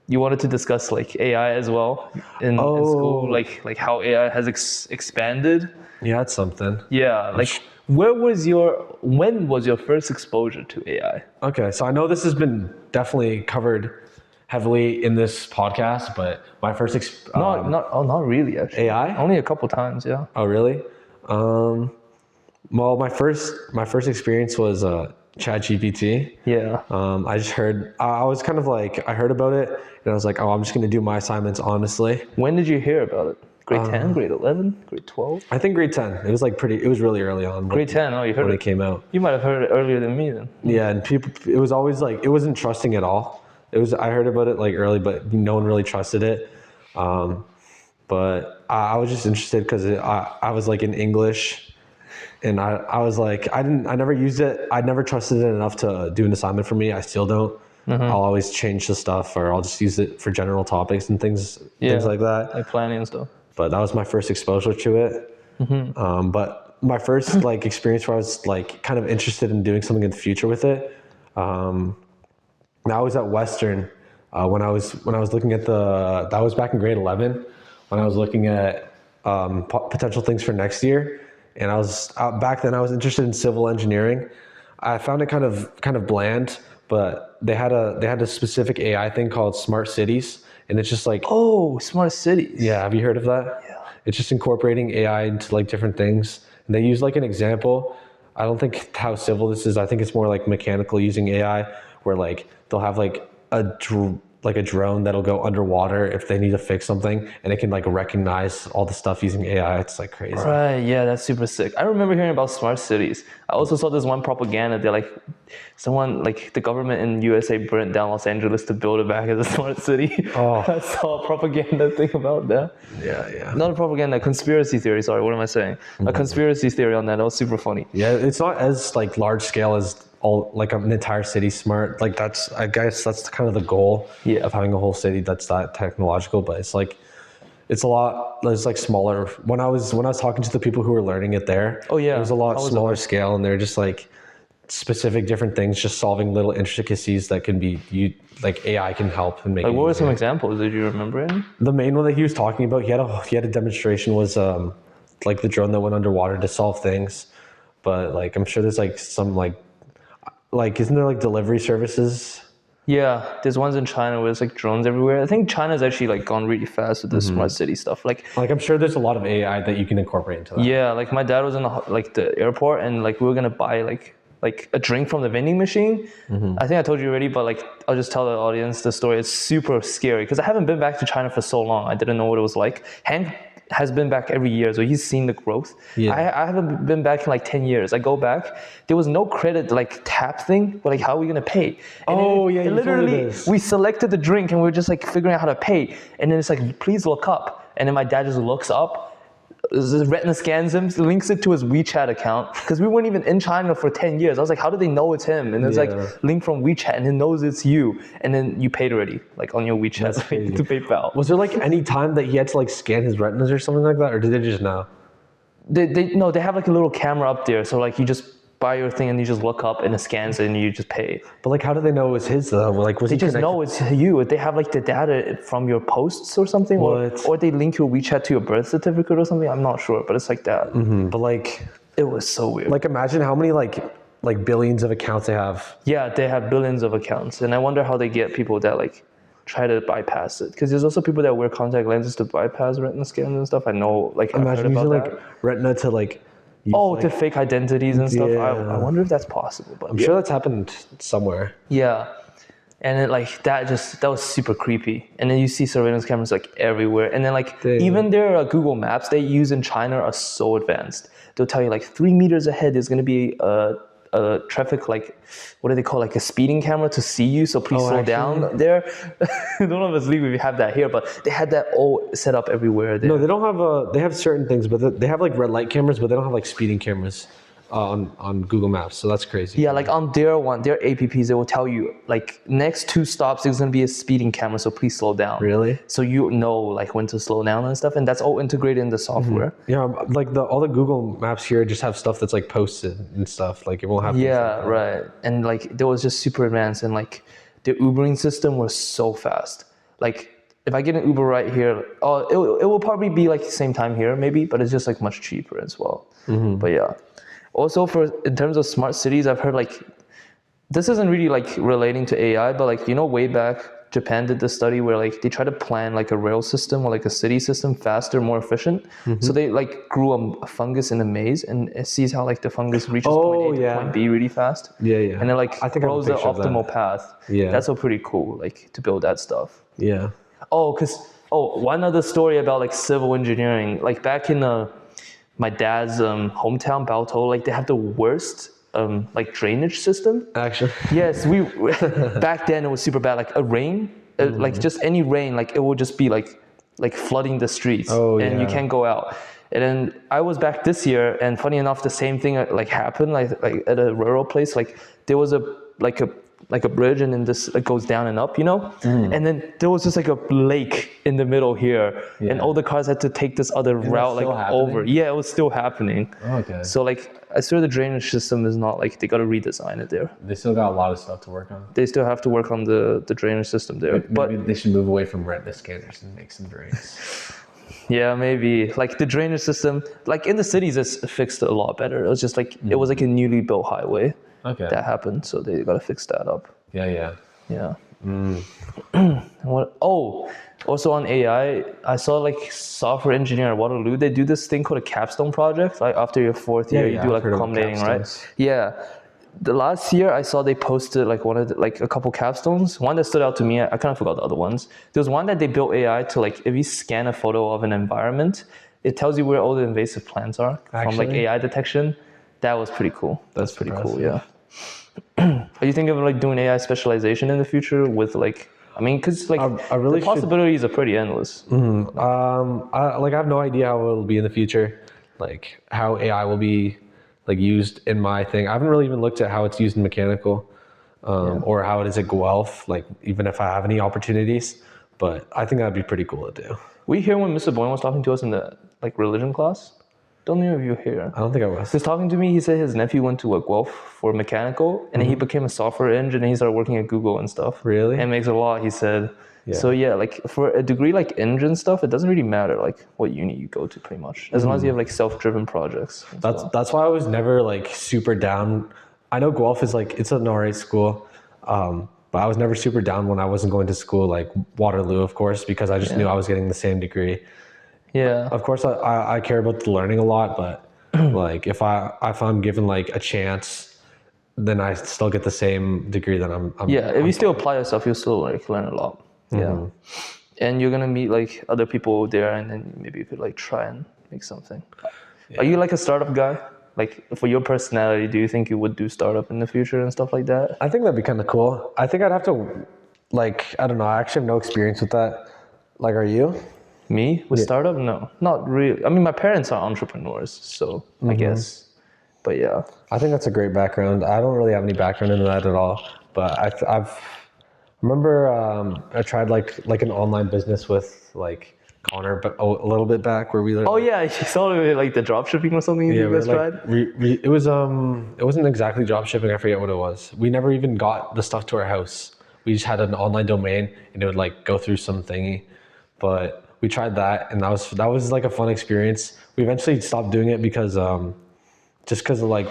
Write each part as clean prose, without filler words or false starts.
You wanted to discuss like AI as well in school, like how AI has expanded. Yeah, that's something. Yeah, like when was your first exposure to AI? Okay, so I know this has been definitely covered heavily in this podcast, but my first Not really actually. AI? Only a couple times, yeah. Oh, really? Well, my first experience was ChatGPT. Yeah. I just heard. I was kind of like I heard about it, and I was like, oh, I'm just gonna do my assignments honestly. When did you hear about it? Grade 10, grade 11, grade 12? I think grade 10. It was like pretty. It was really early on. Grade 10. Oh, you heard when it. it came out. You might have heard it earlier than me then. Yeah, and people. It was always like it wasn't trusting at all. It was. I heard about it like early, but no one really trusted it. But I was just interested because I was like in English. And I was like, I never used it. I never trusted it enough to do an assignment for me. I still don't. I'll always change the stuff or I'll just use it for general topics and things like that. Like planning and stuff. But that was my first exposure to it. But my first like experience where I was like kind of interested in doing something in the future with it. I was at Western when I was looking at that was back in grade 11 when I was looking at potential things for next year. And I was back then I was interested in civil engineering. I found it kind of bland, but they had a specific AI thing called smart cities, and it's just like smart cities. Yeah, have you heard of that? Yeah. It's just incorporating AI into like different things. And they use like an example. I don't think how civil this is. I think it's more like mechanical using AI, where like they'll have like a drone that'll go underwater if they need to fix something, and it can like recognize all the stuff using AI. It's like crazy. Right, yeah, that's super sick. I remember hearing about smart cities. I also saw this one propaganda. They're like, someone like the government in USA burnt down Los Angeles to build it back as a smart city. Oh. I saw a propaganda thing about that. Yeah. Not a propaganda, a conspiracy theory. Sorry, what am I saying? A conspiracy theory on that. That was super funny. Yeah, it's not as like large scale as all like an entire city smart. Like I guess that's kind of the goal of having a whole city that's that technological. But it's like it's a lot. It's like smaller. When I was talking to the people who were learning it there, it was a lot smaller scale, and they're just like specific different things, just solving little intricacies that can be like AI can help and make. Like, it what were easier. some examples? Did you remember any? The main one that he was talking about, he had a demonstration was like the drone that went underwater to solve things, but like I'm sure there's like some like isn't there like delivery services? Yeah, there's ones in China where there's like drones everywhere. I think China's actually like gone really fast with the smart city stuff. Like I'm sure there's a lot of AI that you can incorporate into that. Yeah, like my dad was in the airport, and like we were gonna buy like a drink from the vending machine. I think I told you already, but like I'll just tell the audience the story. It's super scary because I haven't been back to China for so long. I didn't know what it was like. Hank has been back every year, so he's seen the growth. Yeah. I haven't been back in like 10 years. I go back, there was no credit like tap thing, but like how are we gonna pay? And literally we selected the drink and we were just like figuring out how to pay. And then it's like, please look up. And then my dad just looks up, retina scans him, links it to his WeChat account, because we weren't even in China for 10 years. I was like, how do they know it's him? And it's like link from WeChat, and it knows it's you, and then you paid already, like on your WeChat to PayPal. Was there like any time that he had to like scan his retinas or something like that, or did they just know? They have like a little camera up there, so like you just buy your thing and you just look up and it scans it and you just pay. But like, how do they know it was his though? Like, was they he just connected? know it's you. They have like the data from your posts or something, or they link your WeChat to your birth certificate or something. I'm not sure, but it's like that. But like, it was so weird. Like, imagine how many like billions of accounts they have. Yeah, they have billions of accounts, and I wonder how they get people that like try to bypass it, because there's also people that wear contact lenses to bypass retina scans and stuff. I know, like, imagine using like retina to like. To fake identities and stuff. I wonder if that's possible. But I'm sure that's happened somewhere. Yeah, and it, like that was super creepy. And then you see surveillance cameras like everywhere. And then like even their Google Maps they use in China are so advanced. They'll tell you like 3 meters ahead there's gonna be a traffic, like, what do they call, like a speeding camera to see you, so please slow down there. I don't know if it's legal if you have that here, but they had that all set up everywhere there. No, they don't have they have certain things, but they have like red light cameras, but they don't have like speeding cameras. on Google Maps. So that's crazy. Yeah, like on their apps, they will tell you like next 2 stops there's gonna be a speeding camera, so please slow down. Really? So you know like when to slow down and stuff, and that's all integrated in the software. Yeah, like all the Google Maps here just have stuff that's like posted and stuff. Like it won't have. Yeah, right. And like there was just super advanced, and like the Ubering system was so fast. Like if I get an Uber right here, it will probably be like the same time here maybe, but it's just like much cheaper as well. But yeah. Also in terms of smart cities, I've heard like this isn't really like relating to AI, but like way back Japan did this study where like they try to plan like a rail system or like a city system faster, more efficient. So they like grew a fungus in a maze, and it sees how like the fungus reaches point A to point B really fast. Yeah. And it like I think I have a follows the picture of that. optimal path. Yeah. That's all pretty cool, like to build that stuff. Yeah. One other story about like civil engineering, like back in my dad's hometown, Baotou, like they have the worst like drainage system. Actually. Yes, we back then it was super bad. Like a rain, like just any rain, like it would just be like flooding the streets, and you can't go out. And then I was back this year, and funny enough, the same thing like happened like at a rural place. Like there was a bridge, and then this it goes down and up, and then there was just like a lake in the middle here, and all the cars had to take this other route like over. Yeah, it was still happening. Okay. So like I swear the drainage system is not like they got to redesign it there. They still got a lot of stuff to work on. They still have to work on the drainage system there. Maybe they should move away from retina scanners and make some drains. Yeah, maybe like the drainage system, like in the cities, it's fixed a lot better. It was just like it was like a newly built highway. Okay. That happened, so they got to fix that up. Yeah. Also on AI, I saw like software engineer at Waterloo. They do this thing called a capstone project. Like after your 4th year, you do like accommodating, right? Yeah. The last year I saw they posted like a couple capstones. One that stood out to me, I kind of forgot the other ones. There was one that they built AI to like if you scan a photo of an environment, it tells you where all the invasive plants are from like AI detection. That was pretty cool. That's pretty cool, yeah. Are you thinking of like doing AI specialization in the future with like, I mean, because like I really the possibilities are pretty endless. I have no idea how it will be in the future, like how AI will be like used in my thing. I haven't really even looked at how it's used in mechanical, or how it is at Guelph. Like even if I have any opportunities, but I think that'd be pretty cool to do. Were you here when Mr. Boyne was talking to us in the like religion class? Don't know if you were here. I don't think I was. He's talking to me. He said his nephew went to Guelph for mechanical, and then he became a software engineer, and he started working at Google and stuff. Really? And makes a lot, he said. Yeah. So yeah, like for a degree like engine stuff, it doesn't really matter like what uni you go to pretty much, as long as you have like self-driven projects. That's why I was never like super down. I know Guelph is like, it's an alright school, but I was never super down when I wasn't going to school like Waterloo, of course, because I just knew I was getting the same degree. Yeah. Of course, I care about the learning a lot, but like if I'm given like a chance, then I still get the same degree that I'm if you still apply yourself, you'll still like learn a lot. Yeah. And you're gonna meet like other people there, and then maybe you could like try and make something. Are you like a startup guy? Like for your personality, do you think you would do startup in the future and stuff like that? I think that'd be kind of cool. I think I'd have to like, I don't know, I actually have no experience with that. Like, are you? Me with startup? No, not really. I mean, my parents are entrepreneurs, so I guess. But yeah, I think that's a great background. I don't really have any background in that at all. But I've remember I tried like an online business with like Connor, but a little bit back where we. Oh yeah, you saw like the drop shipping or something. You guys tried. It wasn't exactly drop shipping. I forget what it was. We never even got the stuff to our house. We just had an online domain, and it would like go through some thingy, but. We tried that, and that was like a fun experience. We eventually stopped doing it because just because like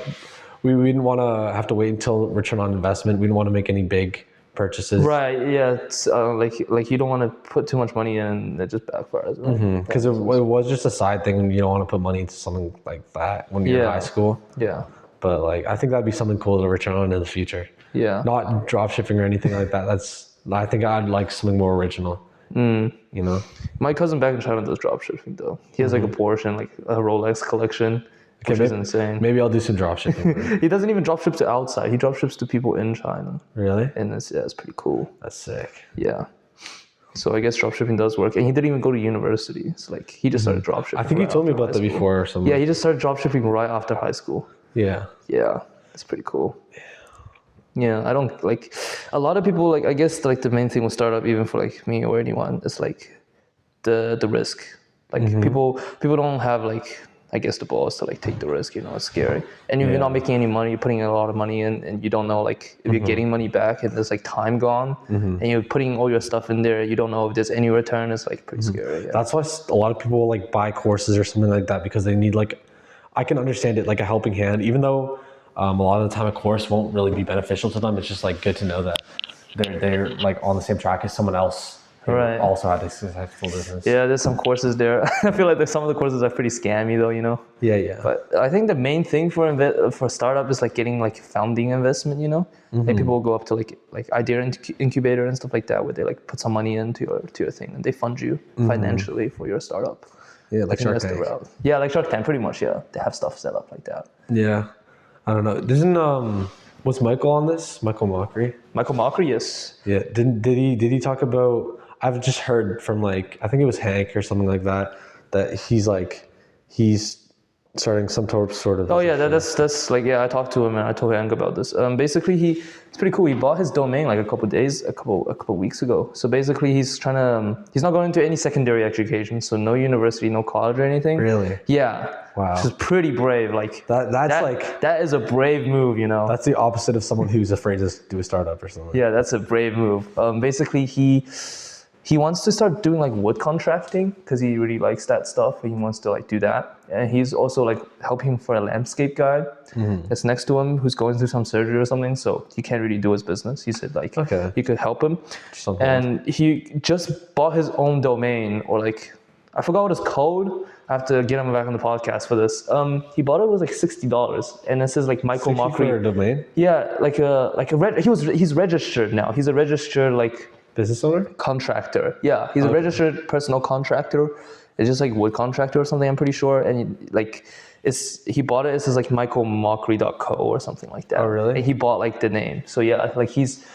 we didn't want to have to wait until return on investment. We didn't want to make any big purchases. Right. Yeah. It's like you don't want to put too much money in; it just backfires. Because it was just a side thing, and you don't want to put money into something like that when you're in high school. Yeah. But like I think that'd be something cool to return on in the future. Yeah. Not drop shipping or anything like that. I think I'd like something more original. You know, my cousin back in China does drop shipping though. He has like a Porsche and like a Rolex collection, which is insane. Maybe I'll do some drop shipping. He doesn't even drop ship to outside. He drop ships to people in China. Really? And it's pretty cool. That's sick. Yeah. So I guess drop shipping does work, and he didn't even go to university. It's like he just started drop shipping. I think you told me about that before or something. Yeah, he just started drop shipping right after high school. Yeah. Yeah, it's pretty cool. Yeah, I don't like a lot of people like I guess like the main thing with startup even for like me or anyone is like the risk. Like people don't have like I guess the balls to like take the risk, you know, it's scary. And if you're not making any money, you're putting a lot of money in and you don't know like if you're getting money back and there's like time gone and you're putting all your stuff in there, you don't know if there's any return, it's like pretty scary. Yeah. That's why a lot of people like buy courses or something like that because they need like, I can understand it like a helping hand, even though a lot of the time a course won't really be beneficial to them. It's just like good to know that they're like on the same track as someone else who Right. also had a successful business. Yeah, there's some courses there. I feel like there's some of the courses are pretty scammy though, you know. Yeah. But I think the main thing for startup is like getting like founding investment, you know. Like people will go up to like idea incubator and stuff like that, where they like put some money into your thing and they fund you financially for your startup. Yeah, like Shark That's the Tank. route. Yeah, like Shark Tank, pretty much. Yeah, they have stuff set up like that. Yeah, I don't know. Isn't was Michael on this? Michael Mockery. Michael Mockery, yes. Yeah. Did he talk about? I've just heard from like I think it was Hank or something like that he's starting some sort of. Oh yeah, that's like yeah. I talked to him and I told Hank about this. Basically, it's pretty cool. He bought his domain like a couple weeks ago. So basically, he's trying to he's not going to any secondary education, so no university, no college or anything. Really? Yeah. Wow. Which is pretty brave. Like that is a brave move, you know. That's the opposite of someone who's afraid to do a startup or something. Yeah, that's a brave move. Basically, he wants to start doing like wood contracting because he really likes that stuff. And he wants to like do that. And he's also like helping for a landscape guy that's next to him who's going through some surgery or something. So he can't really do his business. He said like he could help him. And he just bought his own domain or like, I forgot what it's called. I have to get him back on the podcast for this. He bought it with like $60 and it says like Michael Mockery. For a domain? Yeah, he's registered now. He's a registered like business owner? Contractor. Yeah, he's a registered personal contractor. It's just like wood contractor or something, I'm pretty sure. And he bought it. It says like michaelmockery.co or something like that. Oh, really? And he bought like the name. So yeah, like he's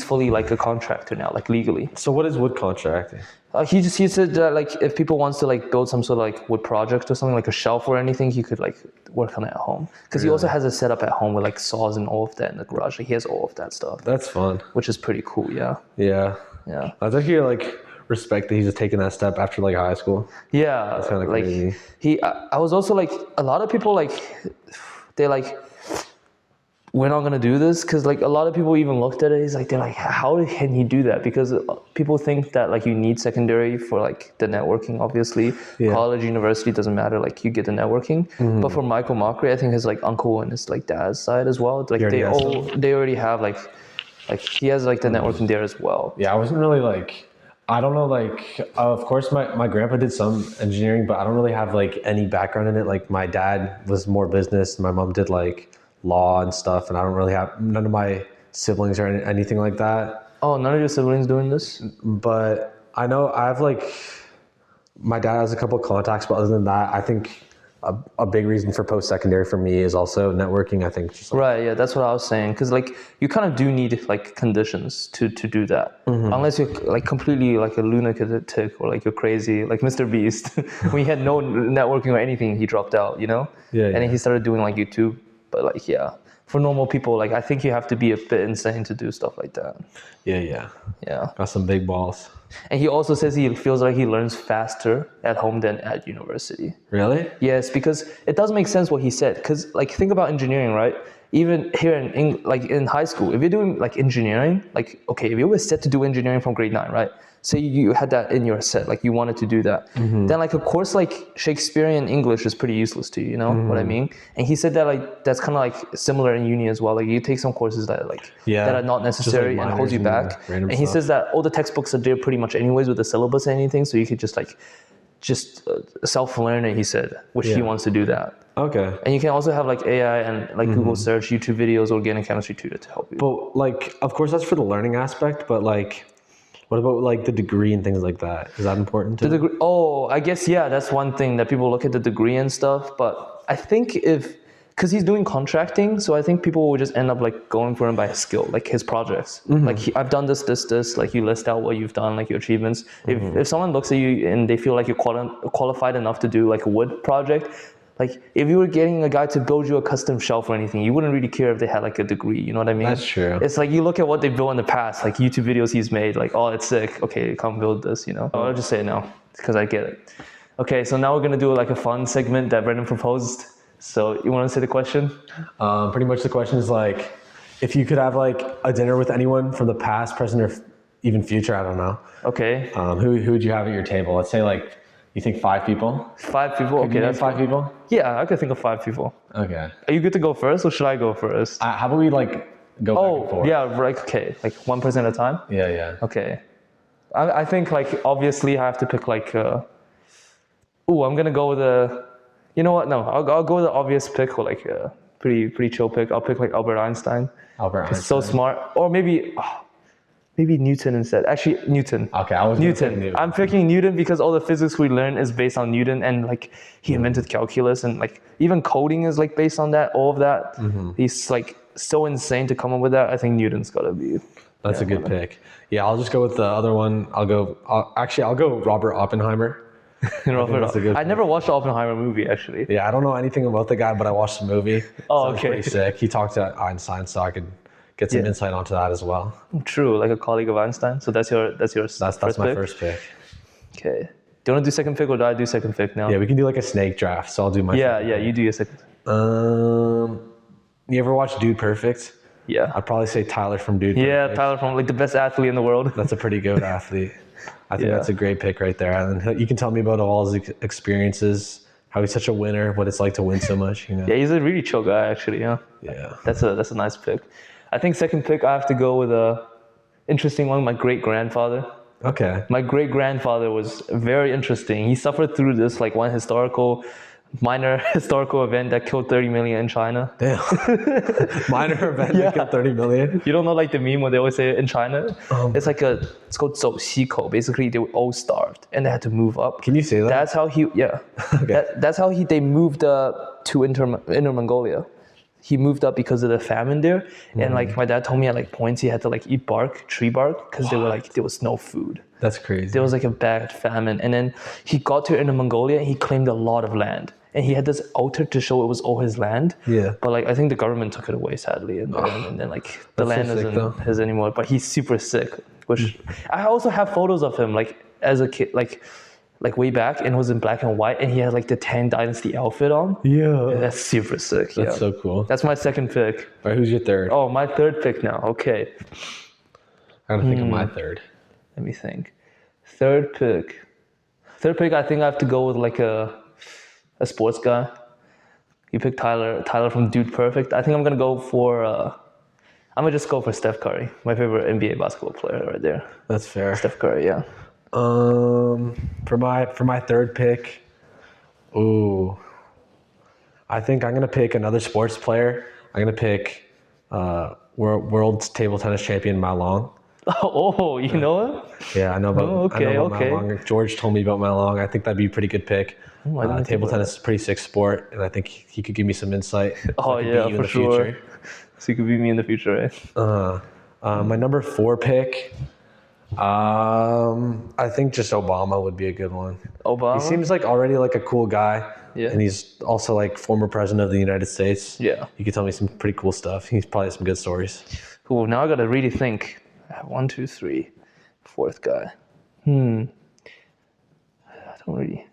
fully like a contractor now, like legally. So what is wood contracting? He said that like if people wants to like build some sort of like wood project or something like a shelf or anything, he could like work on it at home. Because he also has a setup at home with like saws and all of that in the garage. Like he has all of that stuff. That's fun. Which is pretty cool. Yeah. Yeah. Yeah. I think he like respect that he's just taking that step after like high school. Yeah. That's kind of like crazy. I was also like a lot of people like they like we're not gonna do this because like a lot of people even looked at it. They're like, how can he do that? Because people think that like you need secondary for like the networking. Obviously, college, university doesn't matter. Like you get the networking. But for Michael Mockery, I think his like uncle and his like dad's side as well. Like they already have like he has like the networking there as well. Yeah, I wasn't really like. I don't know, like, of course, my grandpa did some engineering, but I don't really have like any background in it. Like my dad was more business. My mom did like law and stuff, and I don't really have none of my siblings or anything like that. Oh, none of your siblings doing this? But I know I have like my dad has a couple of contacts, but other than that, I think a big reason for post-secondary for me is also networking. I think just like, right, yeah, that's what I was saying, because like you kind of do need like conditions to do that, unless you're like completely like a lunatic or like you're crazy like Mr. Beast. When he had no networking or anything, he dropped out, you know. And then he started doing like YouTube. But like, yeah, for normal people, like I think you have to be a bit insane to do stuff like that. Yeah. Got some big balls. And he also says he feels like he learns faster at home than at university. Really? Yes, because it does make sense what he said. Because like think about engineering, right? Even here in high school, if you're doing like engineering, like okay, if you were set to do engineering from grade 9, right? Say you had that in your set, like you wanted to do that. Then like a course like Shakespearean English is pretty useless to you, you know what I mean? And he said that like that's kind of like similar in uni as well. Like you take some courses that like that are not necessary and holds you back. And he says that all the textbooks are there pretty much anyways with the syllabus and anything, so you could just self-learn it, he said, which he wants to do that. Okay. And you can also have like AI and like Google search, YouTube videos, organic chemistry tutor to help you. But like, of course that's for the learning aspect, but like, what about like the degree and things like that? Is that important too? The degree, I guess, yeah, that's one thing that people look at the degree and stuff. But I think because he's doing contracting, so I think people will just end up like going for him by his skill, like his projects. Like I've done this, like you list out what you've done, like your achievements. If someone looks at you and they feel like you're qualified enough to do like a wood project, Like if you were getting a guy to build you a custom shelf or anything, you wouldn't really care if they had like a degree. You know what I mean? That's true. It's like you look at what they built in the past, like YouTube videos he's made, like, oh, it's sick. Okay, come build this, you know? I'll just say no because I get it. Okay, so now we're gonna do like a fun segment that Brendan proposed. So you want to say the question? Pretty much the question is like, if you could have like a dinner with anyone from the past, present, or even future, I don't know. Okay. Who would you have at your table? Let's say like, you think 5 people? 5 people? Could Okay, you name that's 5 people? Yeah, I could think of 5 people. Okay. Are you good to go first or should I go first? How about we like go back and forth? Yeah, right, okay. Like one person at a time? Yeah. Okay. I think like obviously I have to pick like I'm gonna go with you know what? No, I'll go with the obvious pick or like a pretty chill pick. I'll pick like Albert Einstein. Albert Einstein. He's so smart. Or maybe Newton instead. Actually, Newton. Okay, I was Newton. I'm picking Newton because all the physics we learn is based on Newton, and like he invented calculus, and like even coding is like based on that. All of that. He's like so insane to come up with that. I think Newton's gotta be. That's a good pick. Yeah, I'll just go with the other one. I'll go Robert Oppenheimer. I never watched the Oppenheimer movie actually. Yeah, I don't know anything about the guy, but I watched the movie. Oh, so okay. Pretty sick. He talked to Einstein, so I could get some insight onto that as well. True, like a colleague of Einstein. So that's yours. That's my first pick. Okay. Do you want to do second pick or do I do second pick now? Yeah, we can do like a snake draft. So I'll do my. Yeah, you do your second. You ever watch Dude Perfect? Yeah. I'd probably say Tyler from Dude Perfect. Perfect. Tyler from like the best athlete in the world. That's a pretty good athlete. I think that's a great pick right there. And you can tell me about all his experiences, how he's such a winner, what it's like to win so much. You know. Yeah, he's a really chill guy actually. Yeah. Yeah. That's a nice pick. I think second pick I have to go with a interesting one. My great grandfather. Okay. My great grandfather was very interesting. He suffered through this like one minor historical event that killed 30 million in China. Damn. Minor event that killed 30 million? You don't know like the meme where they always say in China? It's called 走西口. Basically, they were all starved and they had to move up. Can you say that? That's how okay. That's how they moved to Inner Mongolia. He moved up because of the famine there. And like my dad told me at like points he had to like eat tree bark, because there was no food. That's crazy. There was like a bad famine. And then he got to Inner Mongolia and he claimed a lot of land. And he had this altar to show it was all his land. Yeah. But like I think the government took it away sadly. And then like the land isn't his anymore. But he's super sick. Which I also have photos of him like as a kid, like way back, and it was in black and white, and he had like the Tang Dynasty outfit on. Yeah. And that's super sick. That's so cool. That's my second pick. All right, who's your third? Oh, my third pick now. Okay. I gotta think of my third. Let me think. Third pick, I think I have to go with like a sports guy. You picked Tyler from Dude Perfect. I think I'm gonna just go for Steph Curry, my favorite NBA basketball player right there. That's fair. Steph Curry, yeah. For my third pick, I think I'm gonna pick another sports player. I'm gonna pick world table tennis champion Mao Long. Oh, you know him? Yeah, I know about Mao Long. George told me about Mao Long. I think that'd be a pretty good pick. Table tennis is a pretty sick sport, and I think he could give me some insight. Oh yeah, for sure. So he could beat me in the future, right? My number 4 pick, I think just Obama would be a good one. Obama? He seems like already like a cool guy. Yeah. And he's also like former president of the United States. Yeah. You could tell me some pretty cool stuff. He's probably some good stories. Cool. Now I gotta really think. 1, 2, 3. Fourth guy. I don't really.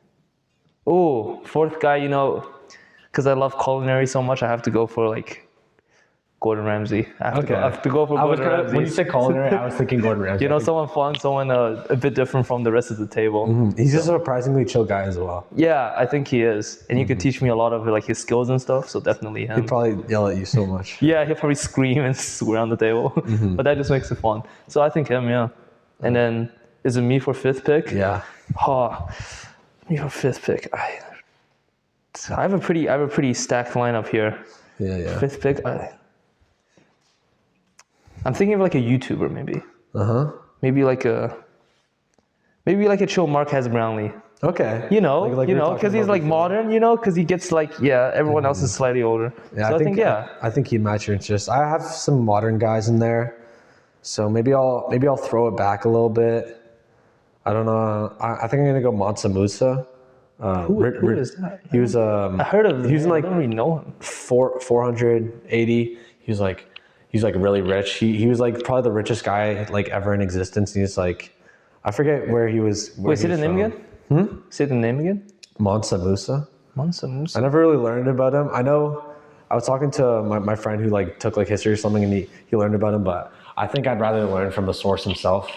Oh, fourth guy, because I love culinary so much, I have to go for like Gordon Ramsay. I have to go for Gordon Ramsay. When you said culinary, I was thinking Gordon Ramsay. Someone fun, someone a bit different from the rest of the table. Mm-hmm. He's just a surprisingly chill guy as well. Yeah, I think he is. And he could teach me a lot of like his skills and stuff, so definitely him. He'd probably yell at you so much. Yeah, he'll probably scream and swear on the table. But that just makes it fun. So I think him, yeah. And then, is it me for 5th pick? Yeah. Me for 5th pick. I have a pretty stacked lineup here. Yeah. 5th pick. I'm thinking of like a YouTuber maybe. Maybe like a chill Marquez Brownlee. Okay. Because he's like modern, because he gets like, everyone else is slightly older. Yeah, so I think he'd match your interest. I have some modern guys in there, so maybe I'll throw it back a little bit. I don't know. I think I'm gonna go Mansa Musa. Who is that? He was I heard of him. he was in I like don't really know him. 480. He's like really rich. He was like probably the richest guy like ever in existence. He's like, I forget where he was. Wait, say the name again? Say the name again? Mansa Musa. Mansa Musa. I never really learned about him. I know I was talking to my friend who like took like history or something, and he learned about him, but I think I'd rather learn from the source himself.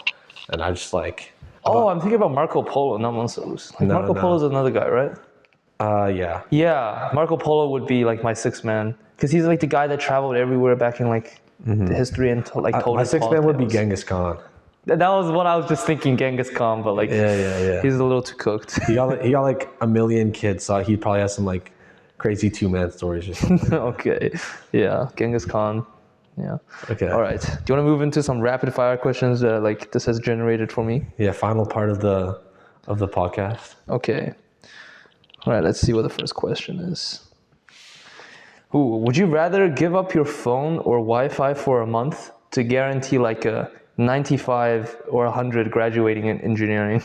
And I just like. Oh, I'm thinking about Marco Polo, not Mansa Musa. Like Marco Polo is another guy, right? Yeah. Yeah, Marco Polo would be like my sixth man, because he's like the guy that traveled everywhere back in like the history and told My his sixth man would be tales. Genghis Khan. That was what I was just thinking, Genghis Khan, but like Yeah. he's a little too cooked. He got like a million kids, so he probably has some like crazy 2-man stories or something. Okay, yeah, Genghis Khan. Yeah. Okay. All right. Do you want to move into some rapid fire questions that like this has generated for me? Yeah, final part of the podcast. Okay. All right. Let's see what the first question is. Ooh, would you rather give up your phone or Wi-Fi for a month to guarantee like a 95 or 100 graduating in engineering?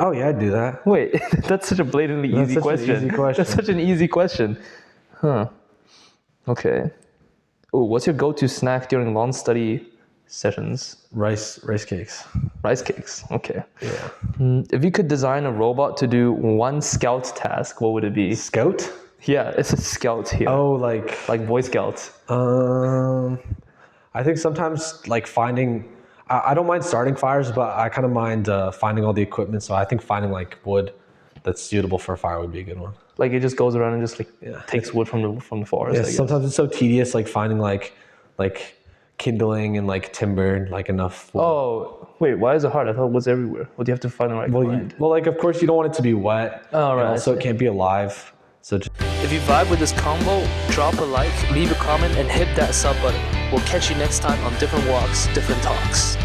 Oh yeah, I'd do that. Wait, that's such a blatantly easy question. That's such an easy question. Huh. Okay. Oh, what's your go-to snack during long study sessions? Rice cakes. Rice cakes. Okay. Yeah. If you could design a robot to do one scout task, what would it be? Scout? Yeah, it's a scout here. Oh, like Boy Scouts. I think sometimes like finding. I don't mind starting fires, but I kind of mind finding all the equipment. So I think finding like wood that's suitable for a fire would be a good one. Like it just goes around and just like takes wood from the forest. Yeah, sometimes it's so tedious, like finding like kindling and like timber and like enough wood. Oh, wait, why is it hard? I thought wood's everywhere. Well, do you have to find the right kind? Well, like of course you don't want it to be wet. Oh, right. And also, it can't be alive. So if you vibe with this combo, drop a like, leave a comment, and hit that sub button. We'll catch you next time on Different Walks, Different Talks.